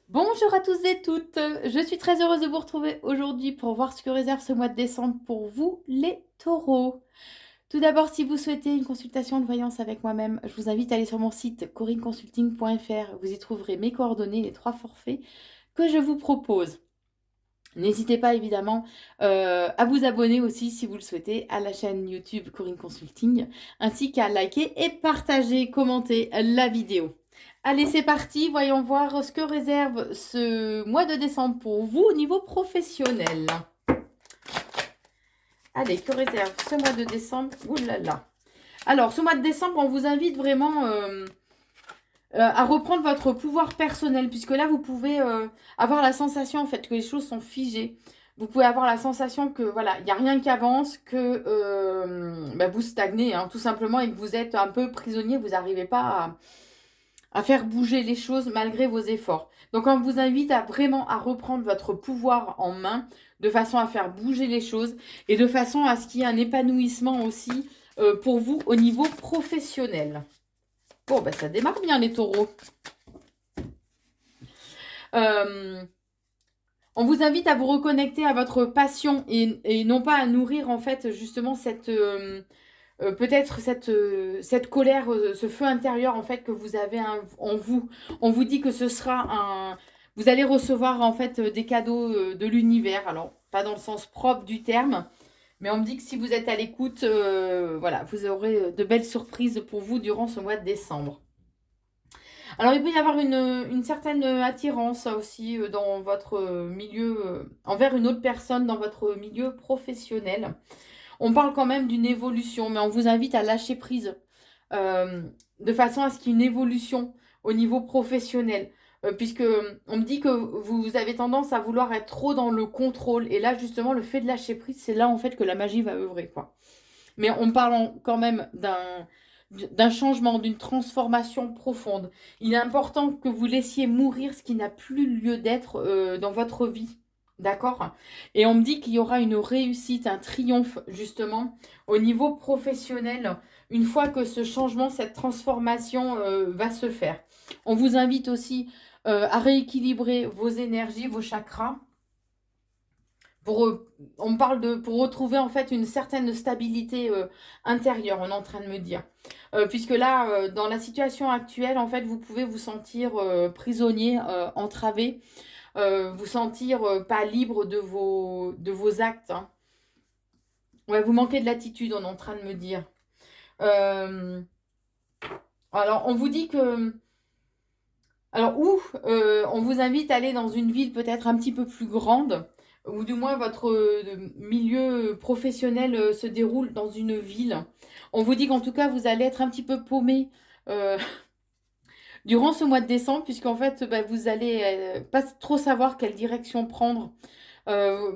Bonjour à tous et toutes, je suis très heureuse de vous retrouver aujourd'hui pour voir ce que réserve ce mois de décembre pour vous les taureaux. Tout d'abord, si vous souhaitez une consultation de voyance avec moi-même, je vous invite à aller sur mon site corinneconsulting.fr. Vous y trouverez mes coordonnées, les 3 forfaits que je vous propose. N'hésitez pas évidemment à vous abonner aussi si vous le souhaitez à la chaîne YouTube Corinne Consulting, ainsi qu'à liker et partager, commenter la vidéo. Allez, c'est parti, voyons voir ce que réserve ce mois de décembre pour vous au niveau professionnel. Allez, que réserve ce mois de décembre? Ouh là là. Alors, ce mois de décembre, on vous invite vraiment à reprendre votre pouvoir personnel, puisque là, vous pouvez avoir la sensation, en fait, que les choses sont figées. Vous pouvez avoir la sensation que, voilà, il n'y a rien qui avance, que vous stagnez, hein, tout simplement, et que vous êtes un peu prisonnier, vous n'arrivez pas à faire bouger les choses malgré vos efforts. Donc, on vous invite à vraiment à reprendre votre pouvoir en main, de façon à faire bouger les choses, et de façon à ce qu'il y ait un épanouissement aussi pour vous au niveau professionnel. Bon, ben ça démarre bien les taureaux. Euh, on vous invite à vous reconnecter à votre passion et non pas à nourrir en fait justement cette peut-être cette colère, ce feu intérieur en fait que vous avez en vous. On vous dit que ce sera un, vous allez recevoir en fait des cadeaux de l'univers. Alors pas dans le sens propre du terme, mais on me dit que si vous êtes à l'écoute, voilà, vous aurez de belles surprises pour vous durant ce mois de décembre. Alors, il peut y avoir une certaine attirance aussi dans votre milieu, envers une autre personne dans votre milieu professionnel. On parle quand même d'une évolution, mais on vous invite à lâcher prise euh, de façon à ce qu'il y ait une évolution au niveau professionnel. Puisque on me dit que vous avez tendance à vouloir être trop dans le contrôle. Et là, justement, le fait de lâcher prise, c'est là en fait que la magie va œuvrer, quoi. Mais on parle quand même d'un changement, d'une transformation profonde. Il est important que vous laissiez mourir ce qui n'a plus lieu d'être dans votre vie. D'accord? Et on me dit qu'il y aura une réussite, un triomphe, justement, au niveau professionnel, une fois que ce changement, cette transformation va se faire. On vous invite aussi à rééquilibrer vos énergies, vos chakras, on me parle de pour retrouver en fait une certaine stabilité intérieure, on est en train de me dire. Puisque là, dans la situation actuelle, en fait, vous pouvez vous sentir prisonnier, entravé, vous sentir pas libre de vos actes, hein. Ouais, vous manquez de l'attitude, on est en train de me dire. Euh, alors, on vous dit que... Alors, on vous invite à aller dans une ville peut-être un petit peu plus grande, ou du moins votre milieu professionnel se déroule dans une ville. On vous dit qu'en tout cas, vous allez être un petit peu paumé euh, durant ce mois de décembre, puisqu'en fait, vous allez pas trop savoir quelle direction prendre. Euh,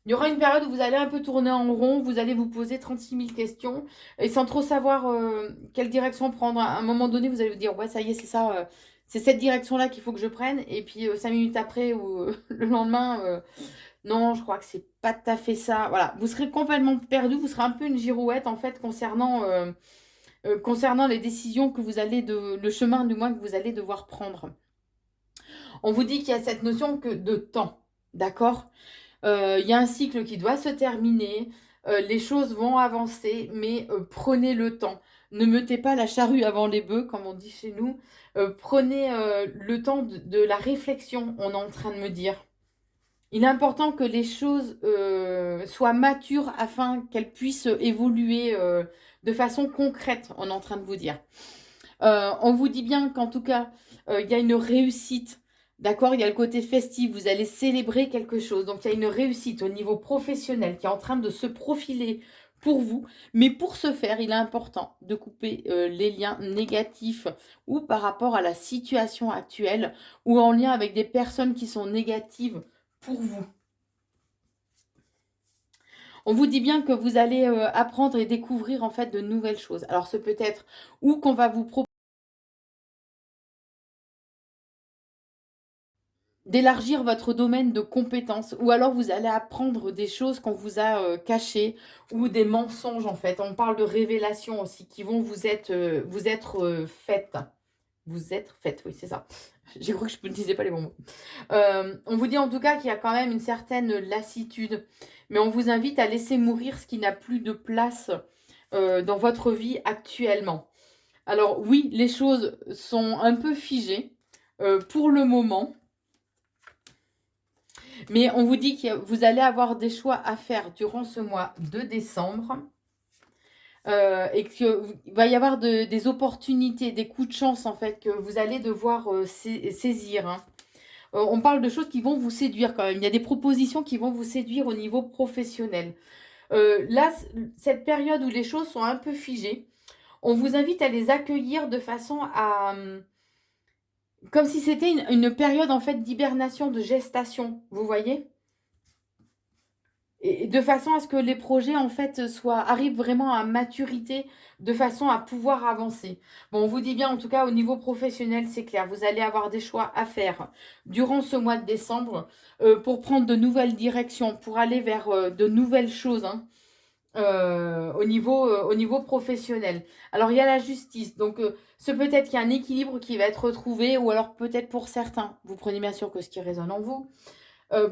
il y aura une période où vous allez un peu tourner en rond, vous allez vous poser 36 000 questions, et sans trop savoir quelle direction prendre. À un moment donné, vous allez vous dire, ouais, ça y est, c'est ça, c'est cette direction-là qu'il faut que je prenne. Et puis, 5 minutes après, ou le lendemain, non, je crois que c'est pas tout à fait ça. Voilà, vous serez complètement perdu, vous serez un peu une girouette, en fait, concernant les décisions que vous allez le chemin du moins que vous allez devoir prendre. On vous dit qu'il y a cette notion que de temps, d'accord? Il y a un cycle qui doit se terminer, les choses vont avancer, mais prenez le temps. Ne mettez pas la charrue avant les bœufs, comme on dit chez nous. Prenez le temps de la réflexion, on est en train de me dire. Il est important que les choses soient matures afin qu'elles puissent évoluer de façon concrète, on est en train de vous dire. On vous dit bien qu'en tout cas, il y a une réussite. D'accord? Il y a le côté festif, vous allez célébrer quelque chose. Donc, il y a une réussite au niveau professionnel qui est en train de se profiler pour vous. Mais pour ce faire, il est important de couper les liens négatifs ou par rapport à la situation actuelle ou en lien avec des personnes qui sont négatives pour vous. On vous dit bien que vous allez apprendre et découvrir en fait de nouvelles choses. Alors, ce peut être ou qu'on va vous proposer d'élargir votre domaine de compétences ou alors vous allez apprendre des choses qu'on vous a cachées ou des mensonges en fait. On parle de révélations aussi qui vont vous être faites. vous êtes faite, oui, c'est ça. J'ai cru que je ne disais pas les bons mots. On vous dit en tout cas qu'il y a quand même une certaine lassitude, mais on vous invite à laisser mourir ce qui n'a plus de place dans votre vie actuellement. Alors oui, les choses sont un peu figées pour le moment, mais on vous dit que vous allez avoir des choix à faire durant ce mois de décembre. Et qu'il va y avoir des opportunités, des coups de chance en fait que vous allez devoir saisir. Hein. On parle de choses qui vont vous séduire quand même. Il y a des propositions qui vont vous séduire au niveau professionnel. Là, cette période où les choses sont un peu figées, on vous invite à les accueillir de façon à... comme si c'était une période en fait d'hibernation, de gestation, vous voyez ? Et de façon à ce que les projets en fait arrivent vraiment à maturité, de façon à pouvoir avancer. Bon, on vous dit bien en tout cas au niveau professionnel, c'est clair, vous allez avoir des choix à faire durant ce mois de décembre pour prendre de nouvelles directions, pour aller vers de nouvelles choses hein, au niveau professionnel. Alors il y a la justice, donc ce peut-être qu'il y a un équilibre qui va être retrouvé, ou alors peut-être pour certains, vous prenez bien sûr que ce qui résonne en vous,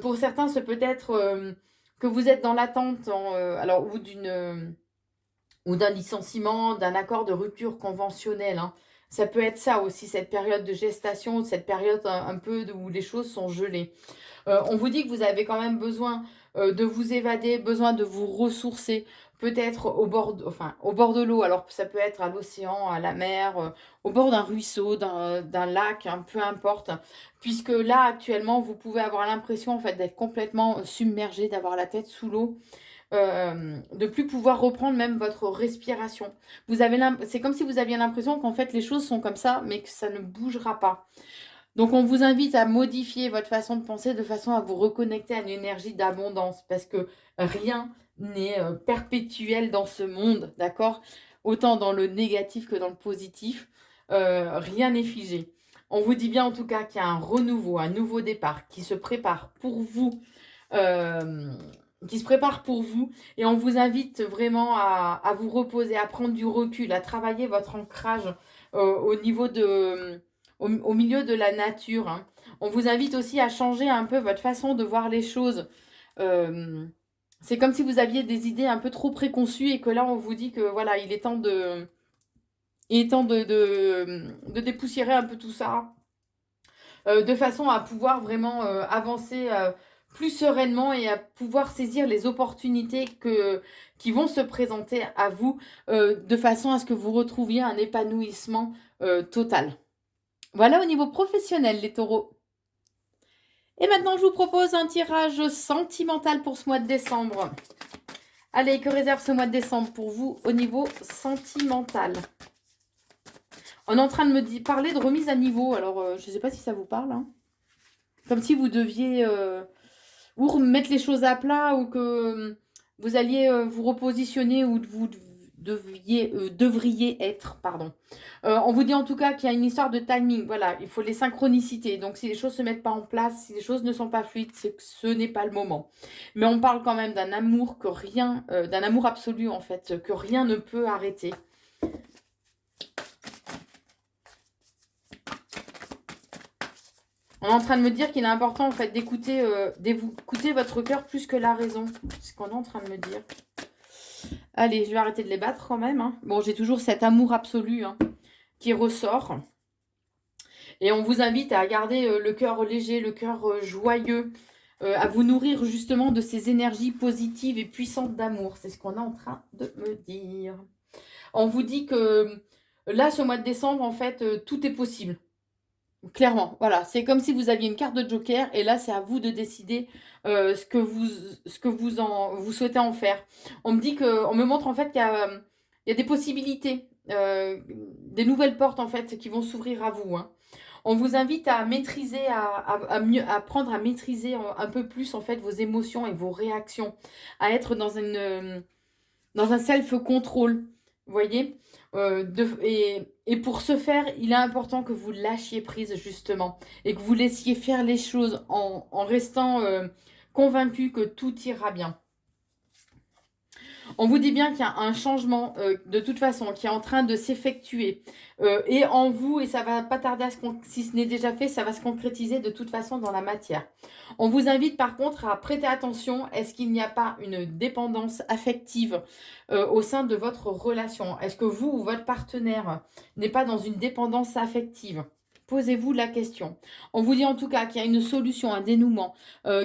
pour certains, c'est peut-être que vous êtes dans l'attente ou d'un licenciement, d'un accord de rupture conventionnel. Hein. Ça peut être ça aussi, cette période de gestation, cette période un peu où les choses sont gelées. On vous dit que vous avez quand même besoin de vous évader, besoin de vous ressourcer, peut-être au bord de l'eau. Alors ça peut être à l'océan, à la mer, au bord d'un ruisseau, d'un lac, hein, peu importe. Puisque là, actuellement, vous pouvez avoir l'impression en fait d'être complètement submergé, d'avoir la tête sous l'eau. De plus pouvoir reprendre même votre respiration. C'est comme si vous aviez l'impression qu'en fait les choses sont comme ça, mais que ça ne bougera pas. Donc on vous invite à modifier votre façon de penser de façon à vous reconnecter à une énergie d'abondance, parce que rien n'est perpétuel dans ce monde, d'accord? Autant dans le négatif que dans le positif, rien n'est figé. On vous dit bien en tout cas qu'il y a un renouveau, un nouveau départ qui se prépare pour vous. Et on vous invite vraiment à vous reposer, à prendre du recul, à travailler votre ancrage au niveau au milieu de la nature. Hein. On vous invite aussi à changer un peu votre façon de voir les choses. C'est comme si vous aviez des idées un peu trop préconçues et que là on vous dit que voilà, il est temps de dépoussiérer un peu tout ça, de façon à pouvoir vraiment avancer plus sereinement et à pouvoir saisir les opportunités qui vont se présenter à vous, de façon à ce que vous retrouviez un épanouissement total. Voilà au niveau professionnel, les taureaux. Et maintenant, je vous propose un tirage sentimental pour ce mois de décembre. Allez, que réserve ce mois de décembre pour vous au niveau sentimental? On est en train de me parler de remise à niveau. Alors, je ne sais pas si ça vous parle. Hein. Comme si vous deviez ou remettre les choses à plat, ou que vous alliez vous repositionner, ou vous devriez être, pardon. On vous dit en tout cas qu'il y a une histoire de timing, voilà, il faut les synchronicités. Donc si les choses ne se mettent pas en place, si les choses ne sont pas fluides, c'est que ce n'est pas le moment. Mais on parle quand même d'un amour d'un amour absolu en fait, que rien ne peut arrêter. On est en train de me dire qu'il est important en fait d'écouter votre cœur plus que la raison. C'est ce qu'on est en train de me dire. Allez, je vais arrêter de les battre quand même. Hein. Bon, j'ai toujours cet amour absolu hein, qui ressort. Et on vous invite à garder le cœur léger, le cœur joyeux, à vous nourrir justement de ces énergies positives et puissantes d'amour. C'est ce qu'on est en train de me dire. On vous dit que là, ce mois de décembre, en fait, tout est possible. Clairement, voilà. C'est comme si vous aviez une carte de joker et là, c'est à vous de décider ce que vous souhaitez en faire. On me montre en fait qu'il y a des possibilités, des nouvelles portes en fait qui vont s'ouvrir à vous. Hein. On vous invite à maîtriser, à apprendre à maîtriser un peu plus en fait vos émotions et vos réactions, à être dans un self-control, vous voyez. Et pour ce faire, il est important que vous lâchiez prise justement et que vous laissiez faire les choses en restant convaincu que tout ira bien. On vous dit bien qu'il y a un changement de toute façon qui est en train de s'effectuer et en vous, et ça va pas tarder à si ce n'est déjà fait, ça va se concrétiser de toute façon dans la matière. On vous invite par contre à prêter attention, est-ce qu'il n'y a pas une dépendance affective au sein de votre relation? Est-ce que vous ou votre partenaire n'est pas dans une dépendance affective? Posez-vous la question. On vous dit en tout cas qu'il y a une solution, un dénouement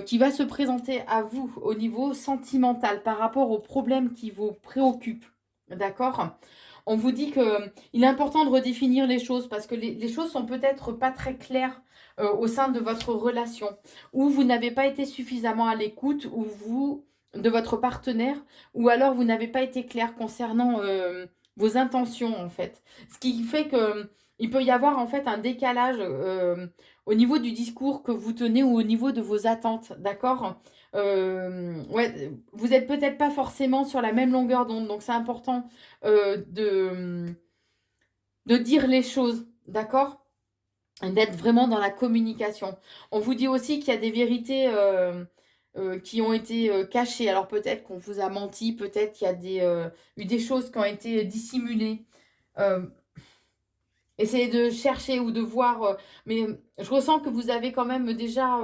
qui va se présenter à vous au niveau sentimental par rapport aux problèmes qui vous préoccupent. D'accord? On vous dit qu'il est important de redéfinir les choses parce que les choses sont peut-être pas très claires au sein de votre relation, ou vous n'avez pas été suffisamment à l'écoute, ou vous, de votre partenaire, ou alors vous n'avez pas été clair concernant vos intentions en fait. Ce qui fait que il peut y avoir en fait un décalage au niveau du discours que vous tenez ou au niveau de vos attentes, d'accord? Ouais, vous n'êtes peut-être pas forcément sur la même longueur d'onde, donc c'est important de dire les choses, d'accord? D'être vraiment dans la communication. On vous dit aussi qu'il y a des vérités qui ont été cachées. Alors peut-être qu'on vous a menti, peut-être qu'il y a eu des choses qui ont été dissimulées. Euh, Essayez de chercher ou de voir. Mais je ressens que vous avez quand même déjà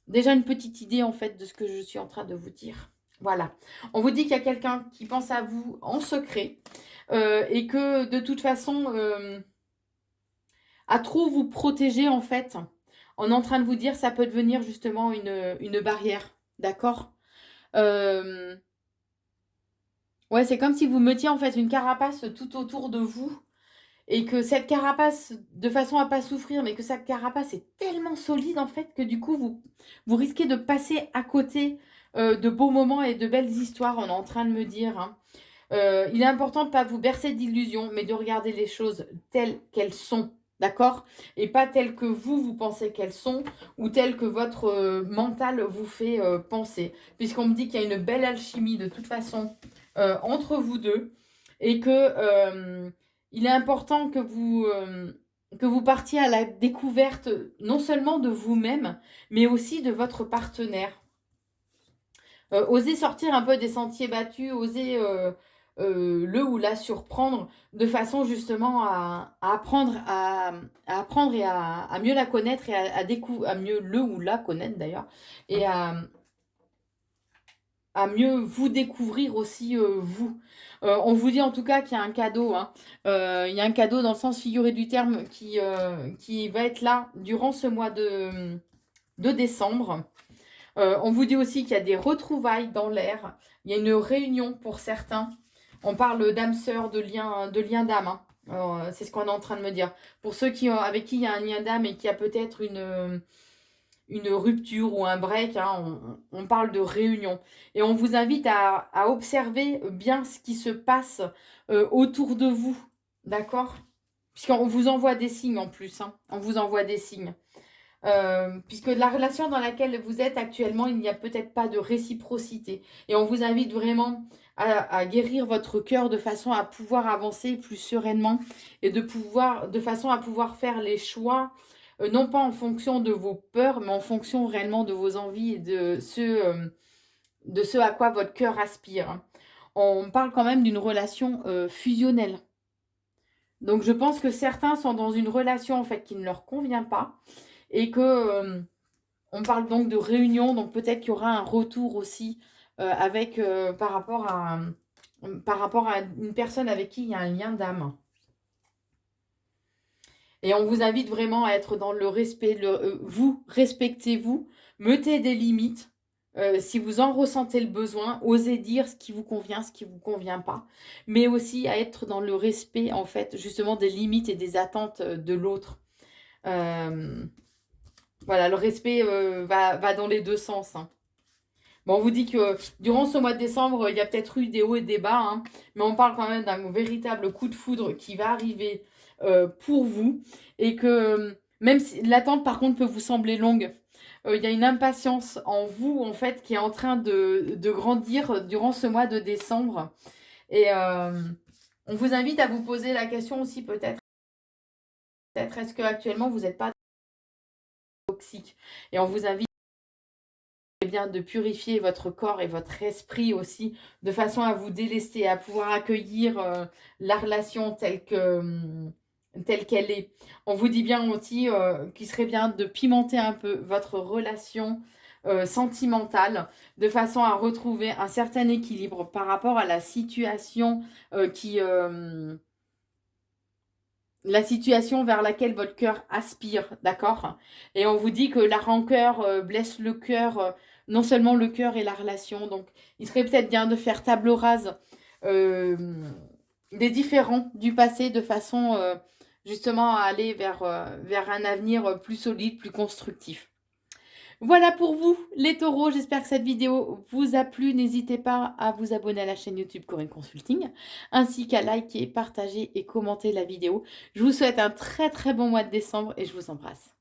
une petite idée en fait de ce que je suis en train de vous dire. Voilà. On vous dit qu'il y a quelqu'un qui pense à vous en secret et que de toute façon, à trop vous protéger en fait, on est en train de vous dire ça peut devenir justement une barrière. D'accord? Euh, Ouais, c'est comme si vous mettiez en fait une carapace tout autour de vous. Et que cette carapace, de façon à pas souffrir, mais que cette carapace est tellement solide en fait que du coup vous risquez de passer à côté de beaux moments et de belles histoires, on est en train de me dire. Hein. Il est important de ne pas vous bercer d'illusions, mais de regarder les choses telles qu'elles sont, d'accord? Et pas telles que vous pensez qu'elles sont, ou telles que votre mental vous fait penser. Puisqu'on me dit qu'il y a une belle alchimie de toute façon entre vous deux, et que il est important que vous partiez à la découverte non seulement de vous-même, mais aussi de votre partenaire. Osez sortir un peu des sentiers battus, osez le ou la surprendre de façon justement à apprendre et à mieux la connaître et à mieux le ou la connaître d'ailleurs, et à mieux vous découvrir aussi vous. On vous dit en tout cas qu'il y a un cadeau. Hein. Il y a un cadeau dans le sens figuré du terme qui va être là durant ce mois de décembre. On vous dit aussi qu'il y a des retrouvailles dans l'air. Il y a une réunion pour certains. On parle d'âme sœur, de lien d'âme. Hein. C'est ce qu'on est en train de me dire. Pour ceux avec qui il y a un lien d'âme et qui a peut-être une rupture ou un break, hein, on parle de réunion. Et on vous invite à observer bien ce qui se passe autour de vous. D'accord? Puisqu'on vous envoie des signes en plus. Hein. On vous envoie des signes. Puisque la relation dans laquelle vous êtes actuellement, il n'y a peut-être pas de réciprocité. Et on vous invite vraiment à guérir votre cœur de façon à pouvoir avancer plus sereinement et de façon à pouvoir faire les choix, non pas en fonction de vos peurs, mais en fonction réellement de vos envies et de ce à quoi votre cœur aspire. Hein. On parle quand même d'une relation fusionnelle. Donc je pense que certains sont dans une relation en fait qui ne leur convient pas et que on parle donc de réunion, donc peut-être qu'il y aura un retour aussi avec par rapport à une personne avec qui il y a un lien d'âme. Et on vous invite vraiment à être dans le respect, vous, respectez-vous, mettez des limites. Si vous en ressentez le besoin, osez dire ce qui vous convient, ce qui ne vous convient pas. Mais aussi à être dans le respect, en fait, justement des limites et des attentes de l'autre. Voilà, le respect va dans les deux sens. Hein. Bon, on vous dit que durant ce mois de décembre, il y a peut-être eu des hauts et des bas, hein, mais on parle quand même d'un véritable coup de foudre qui va arriver pour vous. Et que même si l'attente, par contre, peut vous sembler longue, il y a une impatience en vous, en fait, qui est en train de grandir durant ce mois de décembre. Et on vous invite à vous poser la question aussi, peut-être, est-ce qu'actuellement, vous n'êtes pas toxique? Et on vous invite bien de purifier votre corps et votre esprit aussi, de façon à vous délester, à pouvoir accueillir la relation telle qu'elle est. On vous dit bien aussi qu'il serait bien de pimenter un peu votre relation sentimentale, de façon à retrouver un certain équilibre par rapport à la situation la situation vers laquelle votre cœur aspire, d'accord? Et on vous dit que la rancœur blesse le cœur, non seulement le cœur et la relation. Donc, il serait peut-être bien de faire table rase euh, des différends du passé de façon justement à aller vers un avenir plus solide, plus constructif. Voilà pour vous, les taureaux. J'espère que cette vidéo vous a plu. N'hésitez pas à vous abonner à la chaîne YouTube Corinne Consulting, ainsi qu'à liker, partager et commenter la vidéo. Je vous souhaite un très très bon mois de décembre et je vous embrasse.